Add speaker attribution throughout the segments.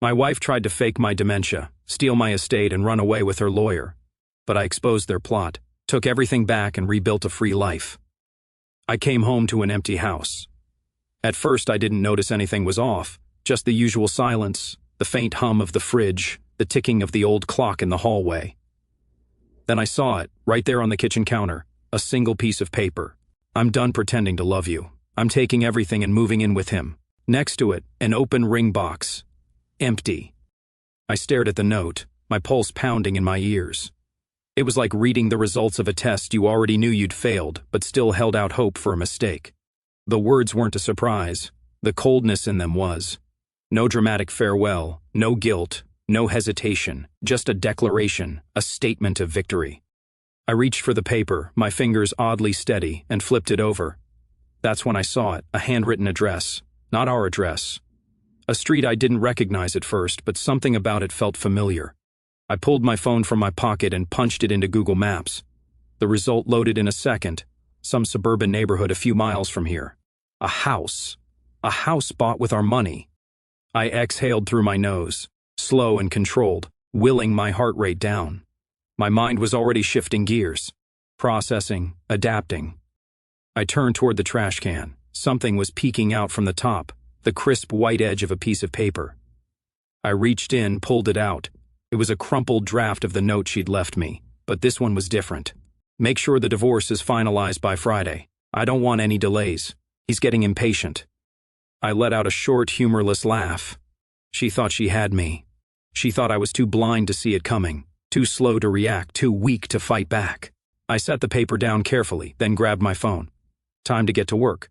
Speaker 1: My wife tried to fake my dementia, steal my estate and run away with her lawyer. But I exposed their plot, took everything back and rebuilt a free life. I came home to an empty house. At first I didn't notice anything was off, just the usual silence, the faint hum of the fridge, the ticking of the old clock in the hallway. Then I saw it, right there on the kitchen counter, a single piece of paper. "I'm done pretending to love you. I'm taking everything and moving in with him." Next to it, an open ring box. Empty. I stared at the note, my pulse pounding in my ears. It was like reading the results of a test you already knew you'd failed, but still held out hope for a mistake. The words weren't a surprise. The coldness in them was. No dramatic farewell, no guilt, no hesitation, just a declaration, a statement of victory. I reached for the paper, my fingers oddly steady, and flipped it over. That's when I saw it, a handwritten address. Not our address. A street I didn't recognize at first, but something about it felt familiar. I pulled my phone from my pocket and punched it into Google Maps. The result loaded in a second. Some suburban neighborhood a few miles from here. A house. A house bought with our money. I exhaled through my nose, slow and controlled, willing my heart rate down. My mind was already shifting gears, processing, adapting. I turned toward the trash can. Something was peeking out from the top, the crisp white edge of a piece of paper. I reached in, pulled it out. It was a crumpled draft of the note she'd left me, but this one was different. "Make sure the divorce is finalized by Friday. I don't want any delays. He's getting impatient." I let out a short, humorless laugh. She thought she had me. She thought I was too blind to see it coming, too slow to react, too weak to fight back. I set the paper down carefully, then grabbed my phone. Time to get to work.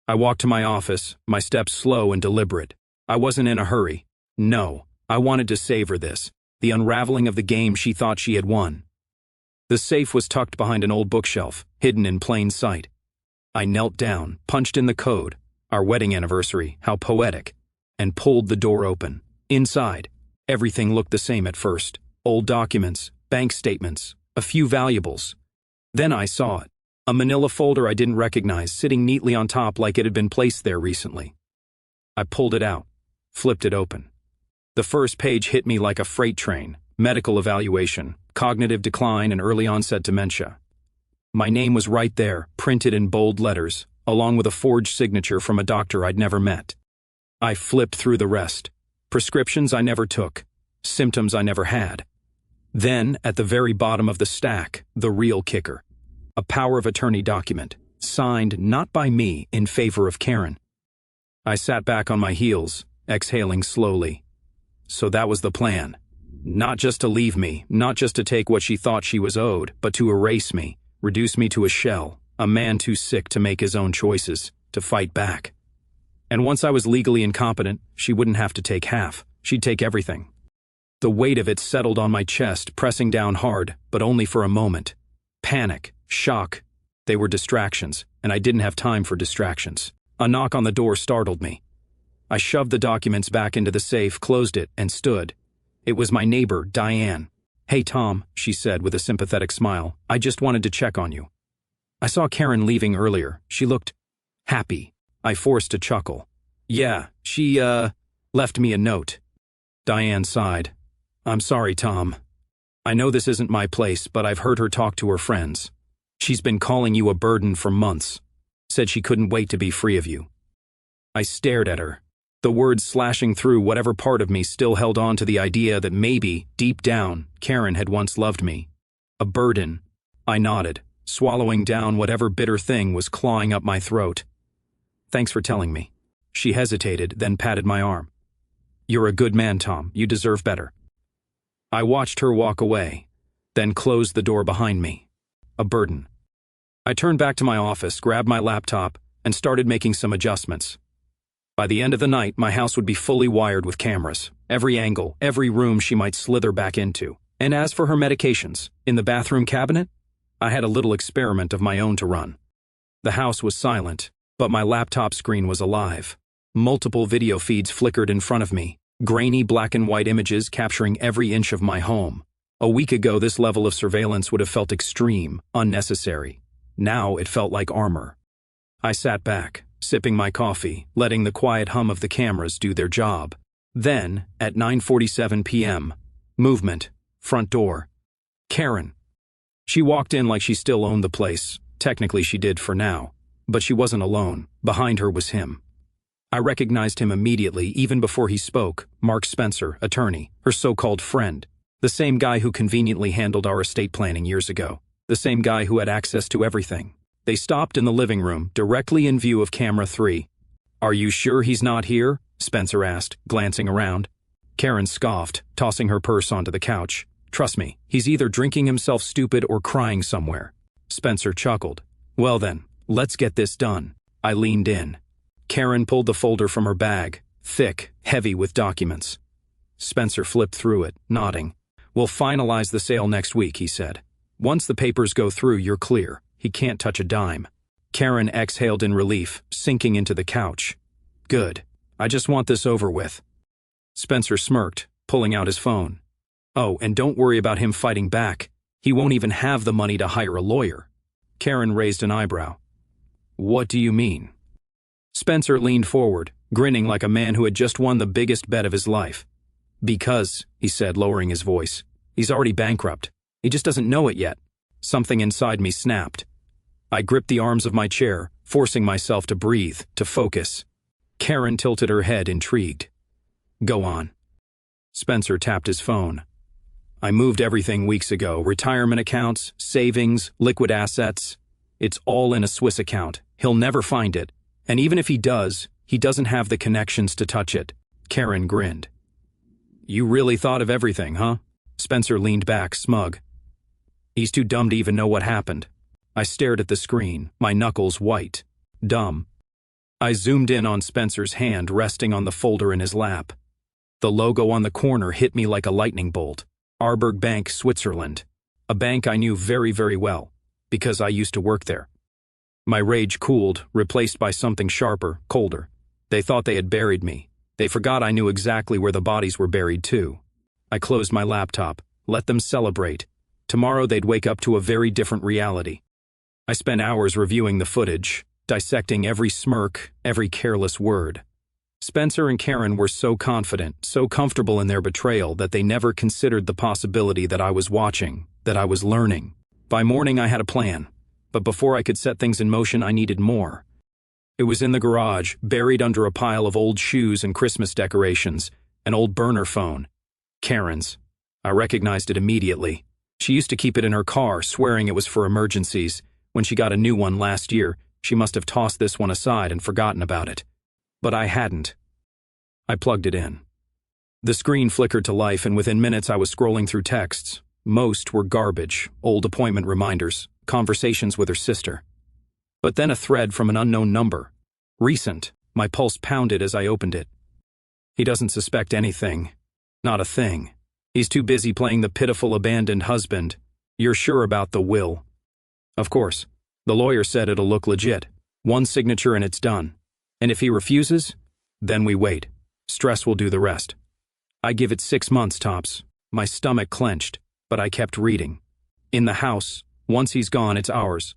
Speaker 1: I walked to my office, my steps slow and deliberate. I wasn't in a hurry. No, I wanted to savor this, the unraveling of the game she thought she had won. The safe was tucked behind an old bookshelf, hidden in plain sight. I knelt down, punched in the code, our wedding anniversary, how poetic, and pulled the door open. Inside, everything looked the same at first. Old documents, bank statements, a few valuables. Then I saw it. A manila folder I didn't recognize, sitting neatly on top like it had been placed there recently. I pulled it out, flipped it open. The first page hit me like a freight train: medical evaluation, cognitive decline and early onset dementia. My name was right there, printed in bold letters, along with a forged signature from a doctor I'd never met. I flipped through the rest. Prescriptions I never took, symptoms I never had. Then, at the very bottom of the stack, the real kicker. A power of attorney document, signed not by me in favor of Karen. I sat back on my heels, exhaling slowly. So that was the plan. Not just to leave me, not just to take what she thought she was owed, but to erase me, reduce me to a shell, a man too sick to make his own choices, to fight back. And once I was legally incompetent, she wouldn't have to take half. She'd take everything. The weight of it settled on my chest, pressing down hard, but only for a moment. Panic, shock. They were distractions, and I didn't have time for distractions. A knock on the door startled me. I shoved the documents back into the safe, closed it, and stood. It was my neighbor, Diane. "Hey, Tom," she said with a sympathetic smile. "I just wanted to check on you. I saw Karen leaving earlier. She looked happy." I forced a chuckle. "Yeah, she, left me a note." Diane sighed. "I'm sorry, Tom. I know this isn't my place, but I've heard her talk to her friends. She's been calling you a burden for months. Said she couldn't wait to be free of you." I stared at her, the words slashing through whatever part of me still held on to the idea that maybe, deep down, Karen had once loved me. A burden. I nodded, swallowing down whatever bitter thing was clawing up my throat. "Thanks for telling me." She hesitated, then patted my arm. "You're a good man, Tom. You deserve better." I watched her walk away, then closed the door behind me. A burden. I turned back to my office, grabbed my laptop, and started making some adjustments. By the end of the night, my house would be fully wired with cameras. Every angle, every room she might slither back into. And as for her medications, in the bathroom cabinet, I had a little experiment of my own to run. The house was silent, but my laptop screen was alive. Multiple video feeds flickered in front of me, grainy black and white images capturing every inch of my home. A week ago, this level of surveillance would have felt extreme, unnecessary. Now it felt like armor. I sat back, sipping my coffee, letting the quiet hum of the cameras do their job. Then, at 9:47 p.m., movement, front door. Karen. She walked in like she still owned the place. Technically she did for now. But she wasn't alone. Behind her was him. I recognized him immediately, even before he spoke. Mark Spencer, attorney, her so-called friend. The same guy who conveniently handled our estate planning years ago. The same guy who had access to everything. They stopped in the living room, directly in view of camera 3. "Are you sure he's not here?" Spencer asked, glancing around. Karen scoffed, tossing her purse onto the couch. "Trust me, he's either drinking himself stupid or crying somewhere." Spencer chuckled. "Well then, let's get this done." I leaned in. Karen pulled the folder from her bag, thick, heavy with documents. Spencer flipped through it, nodding. "We'll finalize the sale next week," he said. "Once the papers go through, you're clear. He can't touch a dime." Karen exhaled in relief, sinking into the couch. "Good. I just want this over with." Spencer smirked, pulling out his phone. "Oh, and don't worry about him fighting back. He won't even have the money to hire a lawyer." Karen raised an eyebrow. "What do you mean?" Spencer leaned forward, grinning like a man who had just won the biggest bet of his life. "Because," he said, lowering his voice, "he's already bankrupt. He just doesn't know it yet." Something inside me snapped. I gripped the arms of my chair, forcing myself to breathe, to focus. Karen tilted her head, intrigued. "Go on." Spencer tapped his phone. "I moved everything weeks ago. Retirement accounts, savings, liquid assets. It's all in a Swiss account. He'll never find it. And even if he does, he doesn't have the connections to touch it." Karen grinned. "You really thought of everything, huh?" Spencer leaned back, smug. "He's too dumb to even know what happened." I stared at the screen, my knuckles white. Dumb. I zoomed in on Spencer's hand resting on the folder in his lap. The logo on the corner hit me like a lightning bolt. Arburg Bank, Switzerland. A bank I knew very, very well, because I used to work there. My rage cooled, replaced by something sharper, colder. They thought they had buried me. They forgot I knew exactly where the bodies were buried too. I closed my laptop, let them celebrate. Tomorrow they'd wake up to a very different reality. I spent hours reviewing the footage, dissecting every smirk, every careless word. Spencer and Karen were so confident, so comfortable in their betrayal that they never considered the possibility that I was watching, that I was learning. By morning I had a plan, but before I could set things in motion I needed more. It was in the garage, buried under a pile of old shoes and Christmas decorations, an old burner phone. Karen's. I recognized it immediately. She used to keep it in her car, swearing it was for emergencies. When she got a new one last year, she must have tossed this one aside and forgotten about it. But I hadn't. I plugged it in. The screen flickered to life, and within minutes I was scrolling through texts. Most were garbage, old appointment reminders, conversations with her sister. But then a thread from an unknown number. Recent. My pulse pounded as I opened it. "He doesn't suspect anything. Not a thing. He's too busy playing the pitiful abandoned husband. You're sure about the will?" "Of course. The lawyer said it'll look legit. One signature and it's done. And if he refuses, then we wait. Stress will do the rest." I give it 6 months tops. My stomach clenched, but I kept reading. "In the house, once he's gone, it's ours.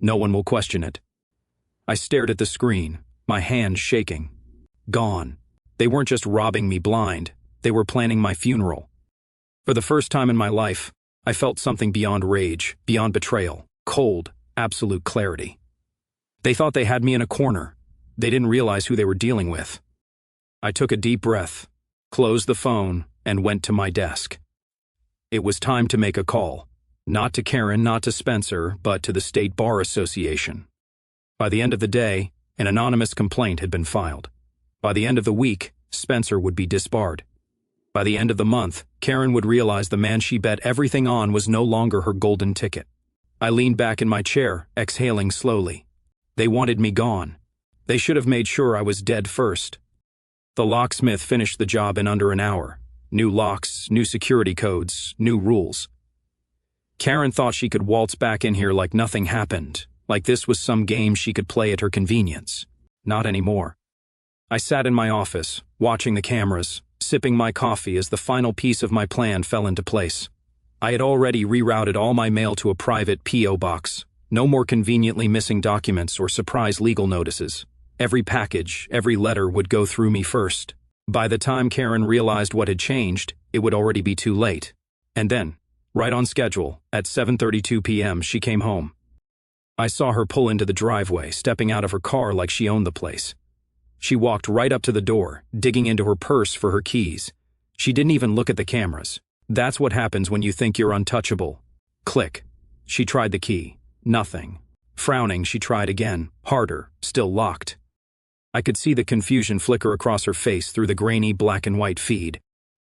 Speaker 1: No one will question it." I stared at the screen, my hands shaking. Gone. They weren't just robbing me blind, they were planning my funeral. For the first time in my life, I felt something beyond rage, beyond betrayal, cold, absolute clarity. They thought they had me in a corner. They didn't realize who they were dealing with. I took a deep breath, closed the phone, and went to my desk. It was time to make a call. Not to Karen, not to Spencer, but to the State Bar Association. By the end of the day, an anonymous complaint had been filed. By the end of the week, Spencer would be disbarred. By the end of the month, Karen would realize the man she bet everything on was no longer her golden ticket. I leaned back in my chair, exhaling slowly. They wanted me gone. They should have made sure I was dead first. The locksmith finished the job in under an hour. New locks, new security codes, new rules. Karen thought she could waltz back in here like nothing happened, like this was some game she could play at her convenience. Not anymore. I sat in my office, watching the cameras, sipping my coffee as the final piece of my plan fell into place. I had already rerouted all my mail to a private P.O. box. No more conveniently missing documents or surprise legal notices. Every package, every letter would go through me first. By the time Karen realized what had changed, it would already be too late. And then, right on schedule, at 7:32 p.m., she came home. I saw her pull into the driveway, stepping out of her car like she owned the place. She walked right up to the door, digging into her purse for her keys. She didn't even look at the cameras. That's what happens when you think you're untouchable. Click. She tried the key. Nothing. Frowning, she tried again, harder, still locked. I could see the confusion flicker across her face through the grainy black and white feed.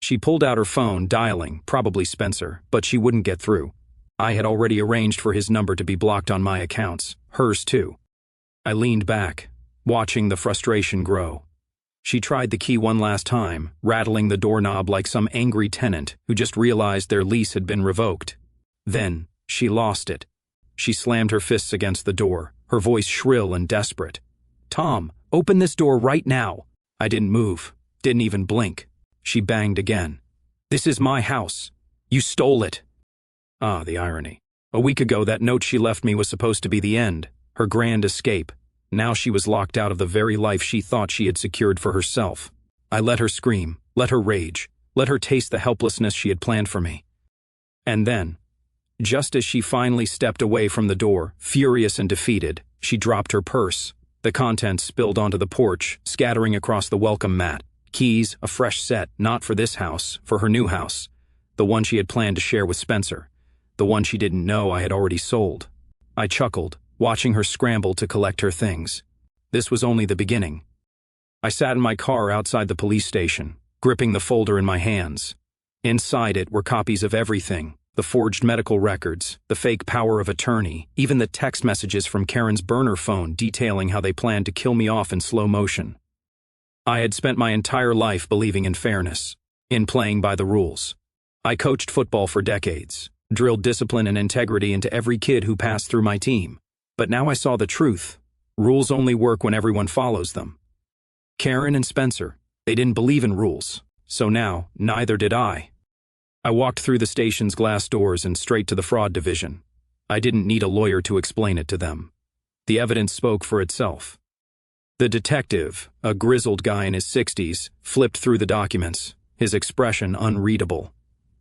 Speaker 1: She pulled out her phone, dialing, probably Spencer, but she wouldn't get through. I had already arranged for his number to be blocked on my accounts, hers too. I leaned back, watching the frustration grow. She tried the key one last time, rattling the doorknob like some angry tenant who just realized their lease had been revoked. Then, she lost it. She slammed her fists against the door, her voice shrill and desperate. "Tom, open this door right now." I didn't move, didn't even blink. She banged again. "This is my house. You stole it." Ah, the irony. A week ago, that note she left me was supposed to be the end, her grand escape. Now she was locked out of the very life she thought she had secured for herself. I let her scream, let her rage, let her taste the helplessness she had planned for me. And then, just as she finally stepped away from the door, furious and defeated, she dropped her purse. The contents spilled onto the porch, scattering across the welcome mat. Keys, a fresh set, not for this house, for her new house. The one she had planned to share with Spencer. The one she didn't know I had already sold. I chuckled, watching her scramble to collect her things. This was only the beginning. I sat in my car outside the police station, gripping the folder in my hands. Inside it were copies of everything. The forged medical records, the fake power of attorney, even the text messages from Karen's burner phone detailing how they planned to kill me off in slow motion. I had spent my entire life believing in fairness, in playing by the rules. I coached football for decades, drilled discipline and integrity into every kid who passed through my team. But now I saw the truth. Rules only work when everyone follows them. Karen and Spencer, they didn't believe in rules, so now neither did I. I walked through the station's glass doors and straight to the fraud division. I didn't need a lawyer to explain it to them. The evidence spoke for itself. The detective, a grizzled guy in his 60s, flipped through the documents, his expression unreadable.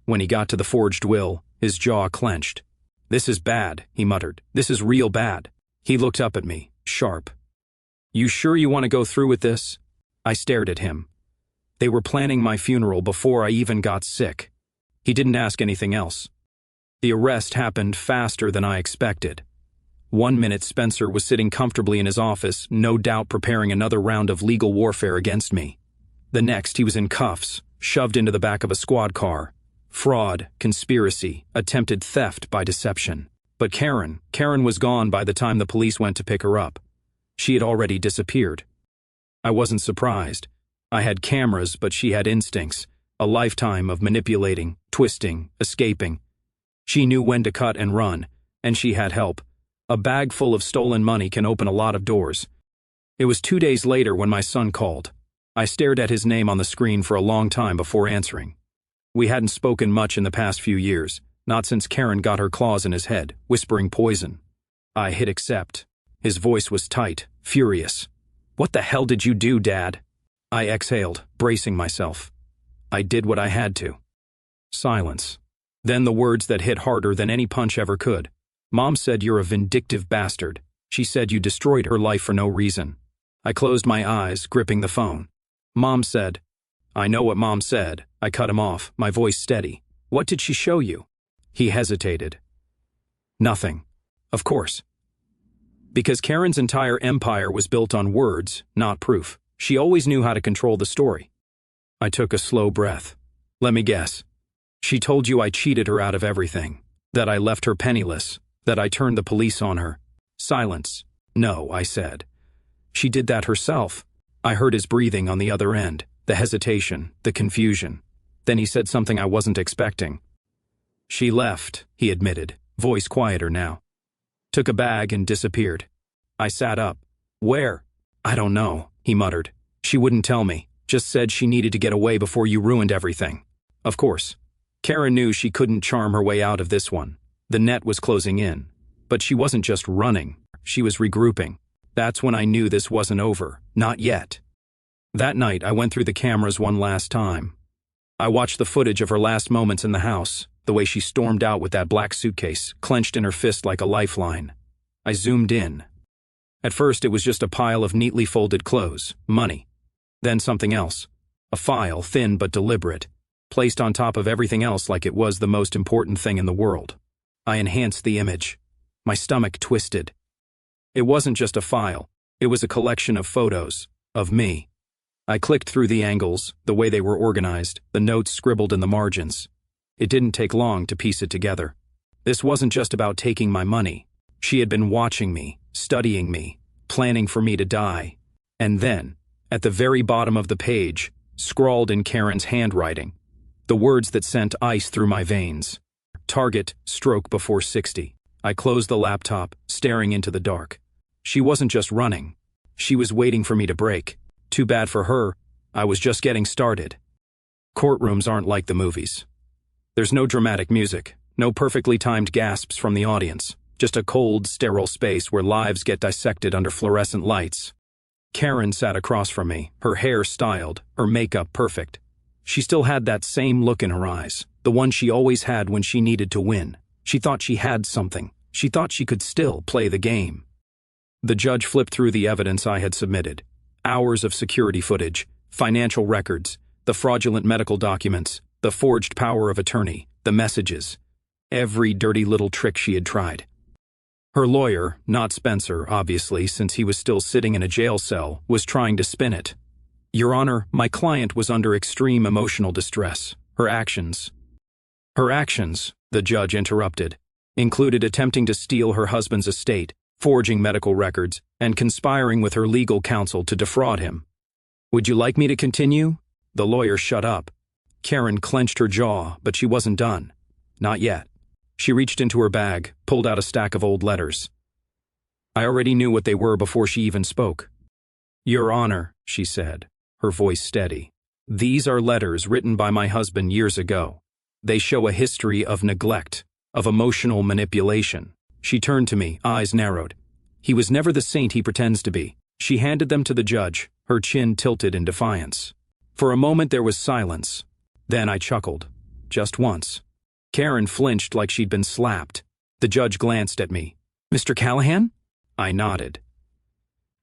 Speaker 1: When he got to the forged will, his jaw clenched. "This is bad," he muttered. "This is real bad." He looked up at me, sharp. "You sure you want to go through with this?" I stared at him. They were planning my funeral before I even got sick. He didn't ask anything else. The arrest happened faster than I expected. 1 minute Spencer was sitting comfortably in his office, no doubt preparing another round of legal warfare against me. The next he was in cuffs, shoved into the back of a squad car. Fraud, conspiracy, attempted theft by deception. But Karen was gone by the time the police went to pick her up. She had already disappeared. I wasn't surprised. I had cameras, but she had instincts, a lifetime of manipulating, twisting, escaping. She knew when to cut and run, and she had help. A bag full of stolen money can open a lot of doors. It was 2 days later when my son called. I stared at his name on the screen for a long time before answering. We hadn't spoken much in the past few years, not since Karen got her claws in his head, whispering poison. I hit accept. His voice was tight, furious. "What the hell did you do, Dad?" I exhaled, bracing myself. I did what I had to. Silence. Then the words that hit harder than any punch ever could. "Mom said you're a vindictive bastard. She said you destroyed her life for no reason." I closed my eyes, gripping the phone. "Mom said." "I know what Mom said." I cut him off, my voice steady. "What did she show you?" He hesitated. "Nothing. Of course. Because Karen's entire empire was built on words, not proof. She always knew how to control the story." I took a slow breath. "Let me guess. She told you I cheated her out of everything, that I left her penniless, that I turned the police on her." Silence. "No," I said. "She did that herself." I heard his breathing on the other end, the hesitation, the confusion. Then he said something I wasn't expecting. "She left," he admitted, voice quieter now. "Took a bag and disappeared." I sat up. "Where?" "I don't know," he muttered. "She wouldn't tell me, just said she needed to get away before you ruined everything." Of course. Karen knew she couldn't charm her way out of this one. The net was closing in. But she wasn't just running, she was regrouping. That's when I knew this wasn't over, not yet. That night, I went through the cameras one last time. I watched the footage of her last moments in the house, the way she stormed out with that black suitcase, clenched in her fist like a lifeline. I zoomed in. At first, it was just a pile of neatly folded clothes, money. Then something else. A file, thin but deliberate, placed on top of everything else like it was the most important thing in the world. I enhanced the image. My stomach twisted. It wasn't just a file. It was a collection of photos, of me. I clicked through the angles, the way they were organized, the notes scribbled in the margins. It didn't take long to piece it together. This wasn't just about taking my money. She had been watching me, studying me, planning for me to die. And then, at the very bottom of the page, scrawled in Karen's handwriting, the words that sent ice through my veins. Target, stroke before 60. I closed the laptop, staring into the dark. She wasn't just running. She was waiting for me to break. Too bad for her, I was just getting started. Courtrooms aren't like the movies. There's no dramatic music, no perfectly timed gasps from the audience, just a cold, sterile space where lives get dissected under fluorescent lights. Karen sat across from me, her hair styled, her makeup perfect. She still had that same look in her eyes, the one she always had when she needed to win. She thought she had something. She thought she could still play the game. The judge flipped through the evidence I had submitted. Hours of security footage, financial records, the fraudulent medical documents, the forged power of attorney, the messages. Every dirty little trick she had tried. Her lawyer, not Spencer, obviously, since he was still sitting in a jail cell, was trying to spin it. Your Honor, my client was under extreme emotional distress. Her actions, the judge interrupted, included attempting to steal her husband's estate, forging medical records, and conspiring with her legal counsel to defraud him. Would you like me to continue? The lawyer shut up. Karen clenched her jaw, but she wasn't done. Not yet. She reached into her bag, pulled out a stack of old letters. I already knew what they were before she even spoke. Your Honor, she said, her voice steady. These are letters written by my husband years ago. They show a history of neglect, of emotional manipulation. She turned to me, eyes narrowed. He was never the saint he pretends to be. She handed them to the judge, her chin tilted in defiance. For a moment there was silence. Then I chuckled. Just once. Karen flinched like she'd been slapped. The judge glanced at me. Mr. Callahan? I nodded.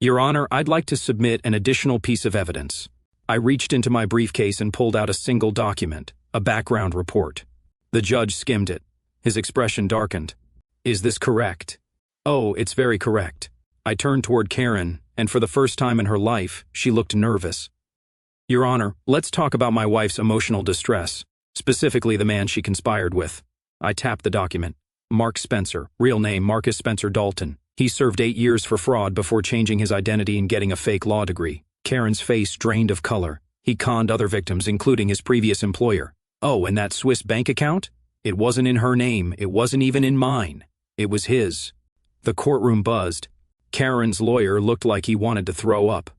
Speaker 1: Your Honor, I'd like to submit an additional piece of evidence. I reached into my briefcase and pulled out a single document, a background report. The judge skimmed it. His expression darkened. Is this correct? Oh, it's very correct. I turned toward Karen, and for the first time in her life, she looked nervous. Your Honor, let's talk about my wife's emotional distress, specifically the man she conspired with. I tapped the document. Mark Spencer, real name Marcus Spencer Dalton. He served 8 years for fraud before changing his identity and getting a fake law degree. Karen's face drained of color. He conned other victims, including his previous employer. Oh, and that Swiss bank account? It wasn't in her name. It wasn't even in mine. It was his. The courtroom buzzed. Karen's lawyer looked like he wanted to throw up.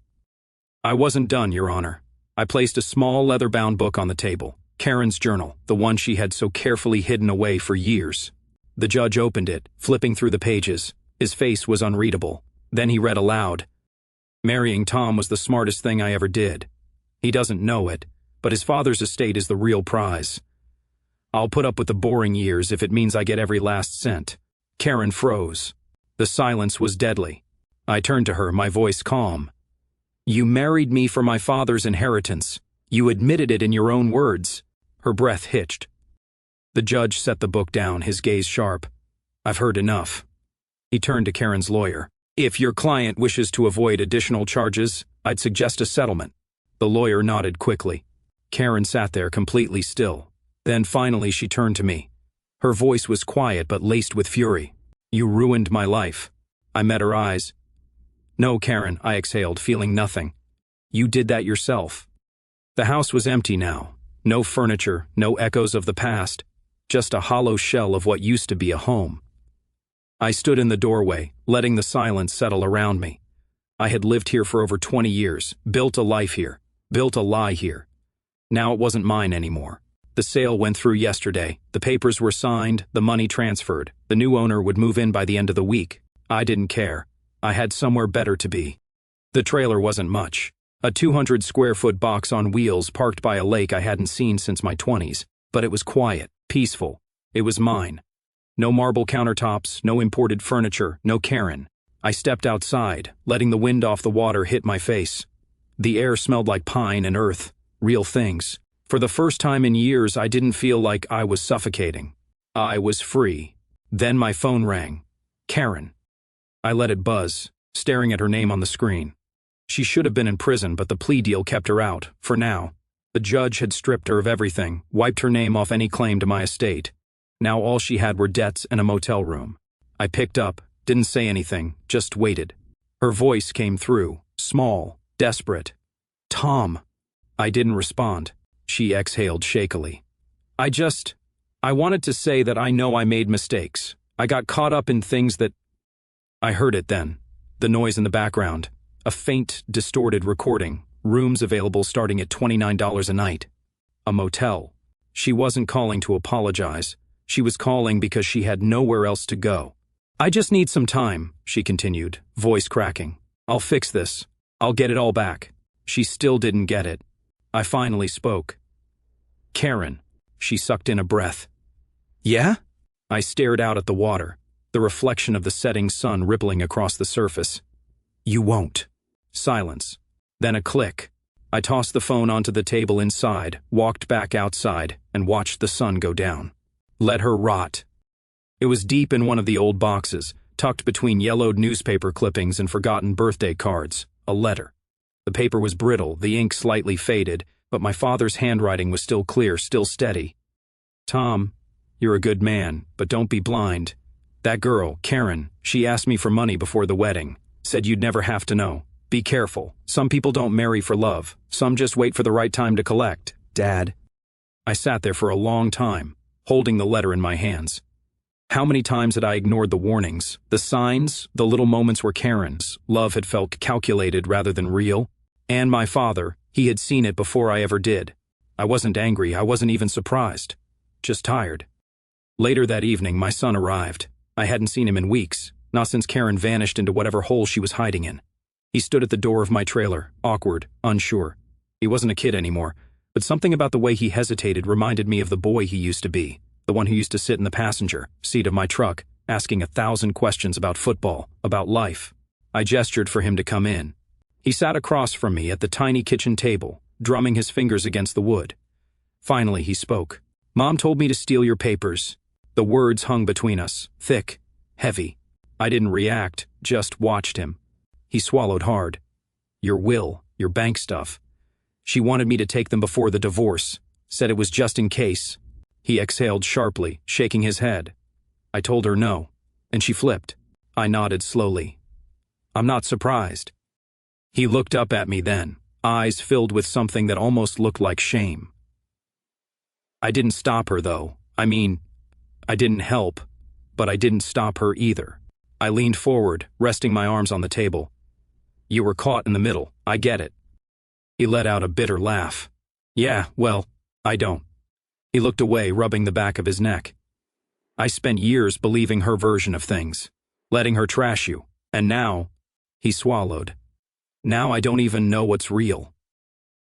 Speaker 1: I wasn't done, Your Honor. I placed a small leather-bound book on the table. Karen's journal, the one she had so carefully hidden away for years. The judge opened it, flipping through the pages. His face was unreadable. Then he read aloud. Marrying Tom was the smartest thing I ever did. He doesn't know it, but his father's estate is the real prize. I'll put up with the boring years if it means I get every last cent. Karen froze. The silence was deadly. I turned to her, my voice calm. You married me for my father's inheritance. You admitted it in your own words. Her breath hitched. The judge set the book down, his gaze sharp. I've heard enough. He turned to Karen's lawyer. If your client wishes to avoid additional charges, I'd suggest a settlement. The lawyer nodded quickly. Karen sat there completely still. Then finally she turned to me. Her voice was quiet but laced with fury. You ruined my life. I met her eyes. No, Karen, I exhaled, feeling nothing. You did that yourself. The house was empty now. No furniture, no echoes of the past. Just a hollow shell of what used to be a home. I stood in the doorway, letting the silence settle around me. I had lived here for over 20 years, built a life here, built a lie here. Now it wasn't mine anymore. The sale went through yesterday. The papers were signed, the money transferred. The new owner would move in by the end of the week. I didn't care. I had somewhere better to be. The trailer wasn't much. A 200-square-foot box on wheels parked by a lake I hadn't seen since my 20s, but it was quiet, peaceful. It was mine. No marble countertops, no imported furniture, no Karen. I stepped outside, letting the wind off the water hit my face. The air smelled like pine and earth, real things. For the first time in years, I didn't feel like I was suffocating. I was free. Then my phone rang. Karen. I let it buzz, staring at her name on the screen. She should have been in prison, but the plea deal kept her out, for now. The judge had stripped her of everything, wiped her name off any claim to my estate. Now all she had were debts and a motel room. I picked up, didn't say anything, just waited. Her voice came through, small, desperate. Tom. I didn't respond. She exhaled shakily. I wanted to say that I know I made mistakes. I got caught up in things that... I heard it then. The noise in the background. A faint, distorted recording. Rooms available starting at $29 a night. A motel. She wasn't calling to apologize. She was calling because she had nowhere else to go. I just need some time, she continued, voice cracking. I'll fix this. I'll get it all back. She still didn't get it. I finally spoke. Karen. She sucked in a breath. Yeah? I stared out at the water, the reflection of the setting sun rippling across the surface. You won't. Silence. Then a click. I tossed the phone onto the table inside, walked back outside, and watched the sun go down. Let her rot. It was deep in one of the old boxes, tucked between yellowed newspaper clippings and forgotten birthday cards, a letter. The paper was brittle, the ink slightly faded, but my father's handwriting was still clear, still steady. Tom, you're a good man, but don't be blind. That girl, Karen, she asked me for money before the wedding, said you'd never have to know. Be careful. Some people don't marry for love. Some just wait for the right time to collect. Dad. I sat there for a long time, holding the letter in my hands. How many times had I ignored the warnings, the signs, the little moments where Karen's love had felt calculated rather than real? And my father, he had seen it before I ever did. I wasn't angry, I wasn't even surprised. Just tired. Later that evening, my son arrived. I hadn't seen him in weeks, not since Karen vanished into whatever hole she was hiding in. He stood at the door of my trailer, awkward, unsure. He wasn't a kid anymore, but something about the way he hesitated reminded me of the boy he used to be, the one who used to sit in the passenger seat of my truck, asking 1,000 questions about football, about life. I gestured for him to come in. He sat across from me at the tiny kitchen table, drumming his fingers against the wood. Finally, he spoke. Mom told me to steal your papers. The words hung between us, thick, heavy. I didn't react, just watched him. He swallowed hard. Your will, your bank stuff. She wanted me to take them before the divorce, said it was just in case. He exhaled sharply, shaking his head. I told her no, and she flipped. I nodded slowly. I'm not surprised. He looked up at me then, eyes filled with something that almost looked like shame. I didn't stop her, though. I didn't help, but I didn't stop her either. I leaned forward, resting my arms on the table. You were caught in the middle, I get it. He let out a bitter laugh. Yeah, well, I don't. He looked away, rubbing the back of his neck. I spent years believing her version of things, letting her trash you, and now, he swallowed. Now I don't even know what's real.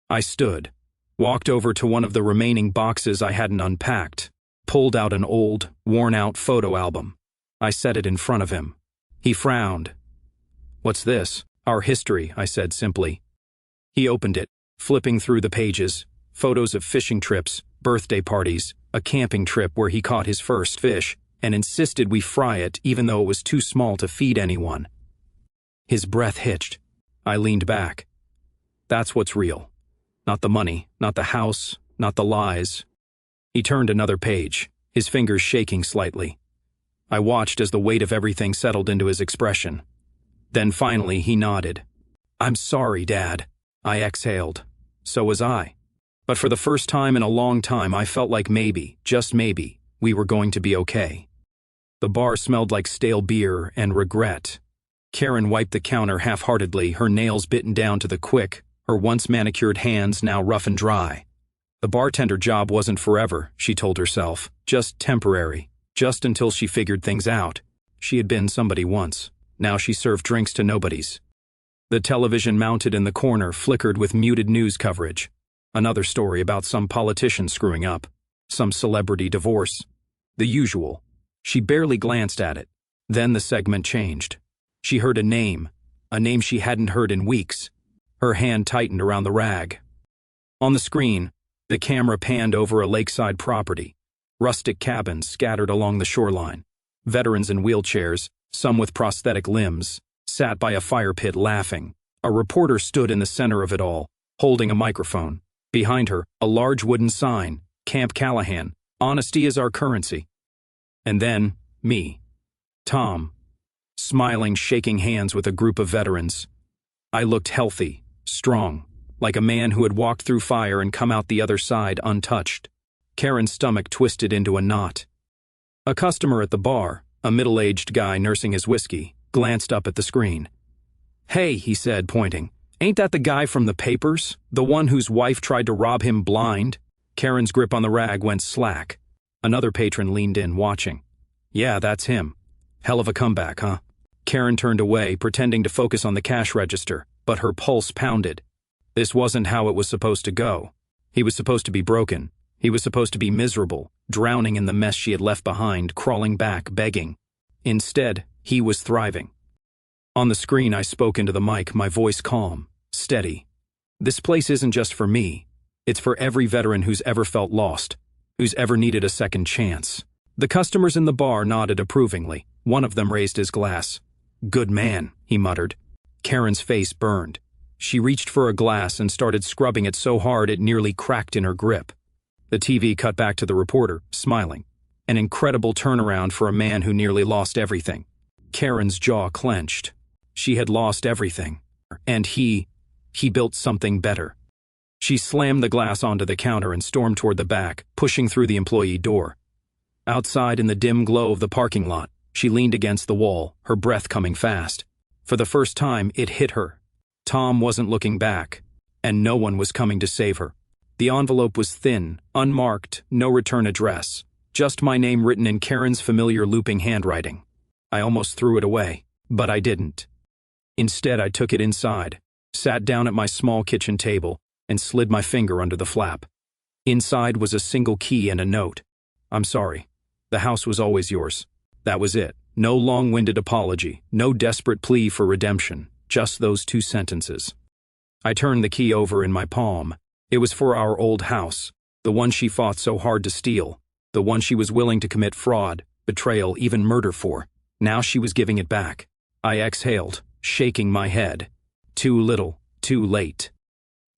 Speaker 1: I stood, walked over to one of the remaining boxes I hadn't unpacked, pulled out an old, worn-out photo album. I set it in front of him. He frowned. What's this? Our history, I said simply. He opened it, flipping through the pages, photos of fishing trips, birthday parties, a camping trip where he caught his first fish, and insisted we fry it even though it was too small to feed anyone. His breath hitched. I leaned back. That's what's real. Not the money, not the house, not the lies. He turned another page, his fingers shaking slightly. I watched as the weight of everything settled into his expression. Then finally he nodded. I'm sorry, Dad. I exhaled. So was I. But for the first time in a long time, I felt like maybe, just maybe, we were going to be okay. The bar smelled like stale beer and regret. Karen wiped the counter half-heartedly, her nails bitten down to the quick, her once manicured hands now rough and dry. The bartender job wasn't forever, she told herself, just temporary, just until she figured things out. She had been somebody once. Now she served drinks to nobodies. The television mounted in the corner flickered with muted news coverage. Another story about some politician screwing up. Some celebrity divorce. The usual. She barely glanced at it. Then the segment changed. She heard a name she hadn't heard in weeks. Her hand tightened around the rag. On the screen, the camera panned over a lakeside property. Rustic cabins scattered along the shoreline. Veterans in wheelchairs, some with prosthetic limbs, sat by a fire pit laughing. A reporter stood in the center of it all, holding a microphone. Behind her, a large wooden sign, Camp Callahan, honesty is our currency. And then, me. Tom. Smiling, shaking hands with a group of veterans. I looked healthy, strong, like a man who had walked through fire and come out the other side untouched. Karen's stomach twisted into a knot. A customer at the bar, a middle-aged guy nursing his whiskey, glanced up at the screen. "Hey," he said, pointing. "Ain't that the guy from the papers? The one whose wife tried to rob him blind?" Karen's grip on the rag went slack. Another patron leaned in, watching. "Yeah, that's him. Hell of a comeback, huh?" Karen turned away, pretending to focus on the cash register, but her pulse pounded. This wasn't how it was supposed to go. He was supposed to be broken. He was supposed to be miserable, drowning in the mess she had left behind, crawling back, begging. Instead, he was thriving. On the screen, I spoke into the mic, my voice calm, steady. "This place isn't just for me. It's for every veteran who's ever felt lost, who's ever needed a second chance." The customers in the bar nodded approvingly. One of them raised his glass. "Good man," he muttered. Karen's face burned. She reached for a glass and started scrubbing it so hard it nearly cracked in her grip. The TV cut back to the reporter, smiling. An incredible turnaround for a man who nearly lost everything. Karen's jaw clenched. She had lost everything. And he built something better. She slammed the glass onto the counter and stormed toward the back, pushing through the employee door. Outside in the dim glow of the parking lot, she leaned against the wall, her breath coming fast. For the first time, it hit her. Tom wasn't looking back, and no one was coming to save her. The envelope was thin, unmarked, no return address, just my name written in Karen's familiar looping handwriting. I almost threw it away, but I didn't. Instead, I took it inside, sat down at my small kitchen table, and slid my finger under the flap. Inside was a single key and a note. "I'm sorry. The house was always yours." That was it. No long-winded apology, no desperate plea for redemption, just those two sentences. I turned the key over in my palm. It was for our old house, the one she fought so hard to steal, the one she was willing to commit fraud, betrayal, even murder for. Now she was giving it back. I exhaled, shaking my head. Too little, too late.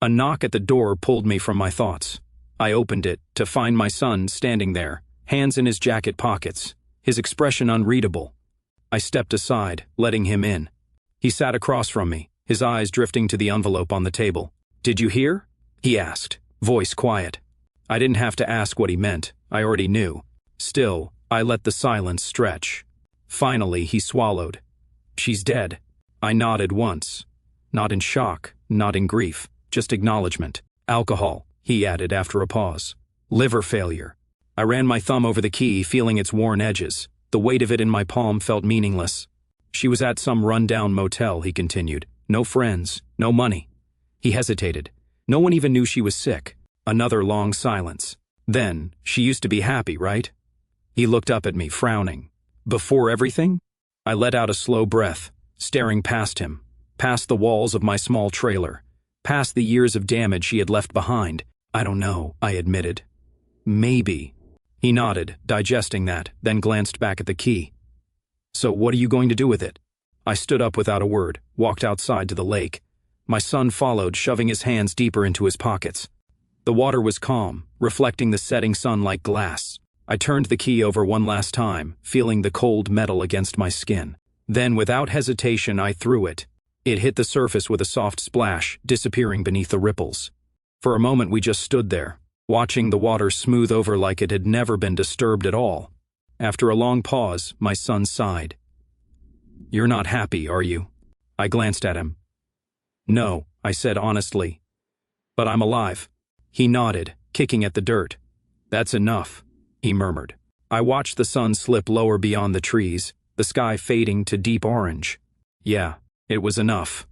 Speaker 1: A knock at the door pulled me from my thoughts. I opened it to find my son standing there, hands in his jacket pockets, his expression unreadable. I stepped aside, letting him in. He sat across from me, his eyes drifting to the envelope on the table. "Did you hear?" he asked, voice quiet. I didn't have to ask what he meant. I already knew. Still, I let the silence stretch. Finally, he swallowed. "She's dead." I nodded once. Not in shock, not in grief, just acknowledgement. "Alcohol," he added after a pause. "Liver failure." I ran my thumb over the key, feeling its worn edges. The weight of it in my palm felt meaningless. "She was at some run-down motel," he continued. "No friends, no money." He hesitated. "No one even knew she was sick." Another long silence. Then, "She used to be happy, right?" He looked up at me, frowning. "Before everything?" I let out a slow breath, staring past him, past the walls of my small trailer, past the years of damage she had left behind. "I don't know," I admitted. "Maybe." He nodded, digesting that, then glanced back at the key. "So what are you going to do with it?" I stood up without a word, walked outside to the lake. My son followed, shoving his hands deeper into his pockets. The water was calm, reflecting the setting sun like glass. I turned the key over one last time, feeling the cold metal against my skin. Then, without hesitation, I threw it. It hit the surface with a soft splash, disappearing beneath the ripples. For a moment, we just stood there, watching the water smooth over like it had never been disturbed at all. After a long pause, my son sighed. "You're not happy, are you?" I glanced at him. "No," I said honestly. "But I'm alive." He nodded, kicking at the dirt. "That's enough," he murmured. I watched the sun slip lower beyond the trees, the sky fading to deep orange. Yeah, it was enough.